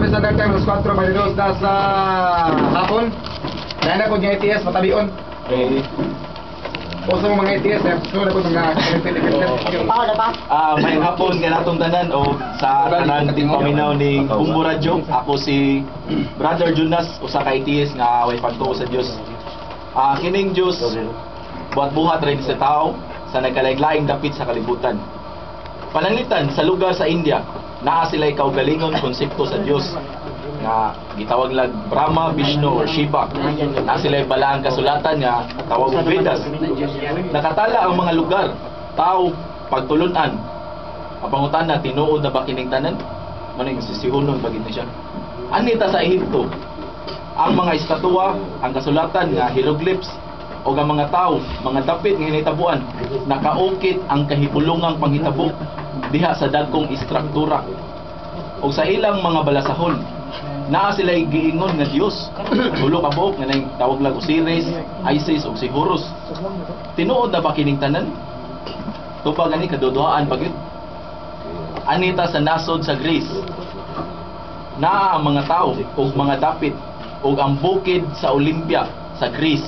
Pacific Standard Time, alas 4, malidos na sa hapon. Dahil na po yung ATS, matabion. Puso mo mga ATS, sunod ako mga may hapon kaya natong tanan o sa tanan ting paminaw ni Bumbo Radyo. Ako si Brother Jonas usa ka ATS nga way pagtuo sa Dios. Kining Dios buhat-buhat rin sa tao sa nagkalaing-laing dapit sa kalibutan. Pananglitan sa lugar sa India, naa sila kaugalingon konsepto sa Dios nga gitawag lag Brahma, Vishnu or Shiva. Na sila balaang kasulatan nga tawag og Vedas. Nakatala ang mga lugar, tao, pagtulunan. Ang pangutana, tinuod na ba kining tanan? Maning sisihunon bagid na siya. Anita sa Ehipto, ang mga estatwa, ang kasulatan nga hieroglyphs o ang mga tao, mga dapit nga hinitabuan, nakaukit ang kahibulungang panghitabo diha sa dagkong istruktura. O sa ilang mga balasahon, naa sila'y giingon nga Dios. Tulo ka buok nga nang tawag lang Osiris, Isis ug si Horus. Tinuod na ba kining tanan? Tupag ani kaduduhaan pagid. Anita sa nasod sa Greece, naa ang mga tao ug mga dapit ug ang bukid sa Olympia sa Greece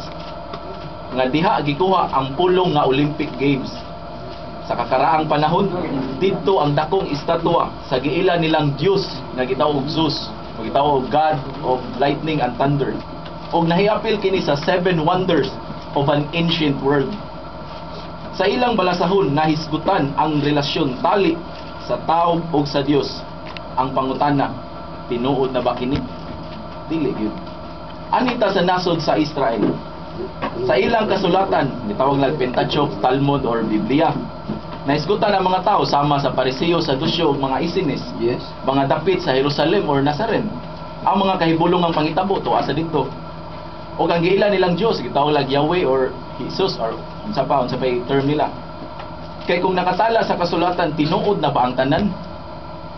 nga diha gikuha ang pulong nga Olympic Games. Sa kakaraang panahon, dito ang dakong estatwa sa giila nilang Dios nga gitawag Zeus, o gitawag God of Lightning and Thunder. Og nahiapil kini sa 7 wonders of an ancient world. Sa ilang balasahon nahisgutan ang relasyon tali sa tao ug sa Dios. Ang pangutana, tinuod na ba kini? Dili gyud. Anita sa nasod sa Israel, sa ilang kasulatan, gitawag lang Pentateuch, Talmud or Biblia, naisgutan ang mga tao sama sa Pariseo, Saduceo ug mga Isinis, mga dapit sa Jerusalem or Nazaren. Ang mga kahibulong ang pangitabo tuwa sa dito. O ang giila nilang Dios gitawag lang Yahweh or Jesus or unsa pa term nila. Kay kung nakatala sa kasulatan, tinuod na ba ang tanan?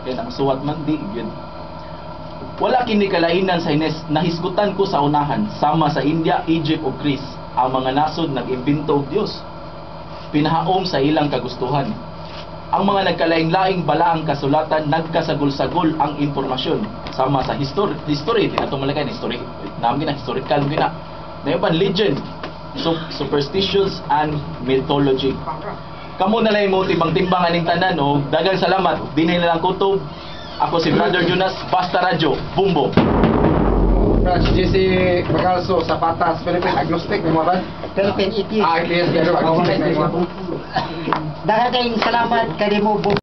Kay nakasuwat man di gyud. Wala kini kalainan sa nahisgutan ko sa unahan sama sa India, Egypt ug Greece. Ang mga nasod nag-imbento og Dios. Pinahaom sa ilang kagustuhan. Ang mga nagkalaing-laing balaang kasulatan nagkasagol-sagol ang impormasyon sama sa history di na tumalakay na history namin na historical gina na yung legend, superstitions and mythology. Kamo na lang mo timbang-timbang aning tanan o daghang salamat dinhi na lang kutob. Ako si Brother Jonas, Basta Radyo, Bumbo. JC Magalso sa Patas, Philippine Agnostic, may mga ba? Philippine ETS. ETS, pero agnostic, may mga ba? Daghang salamat kay mo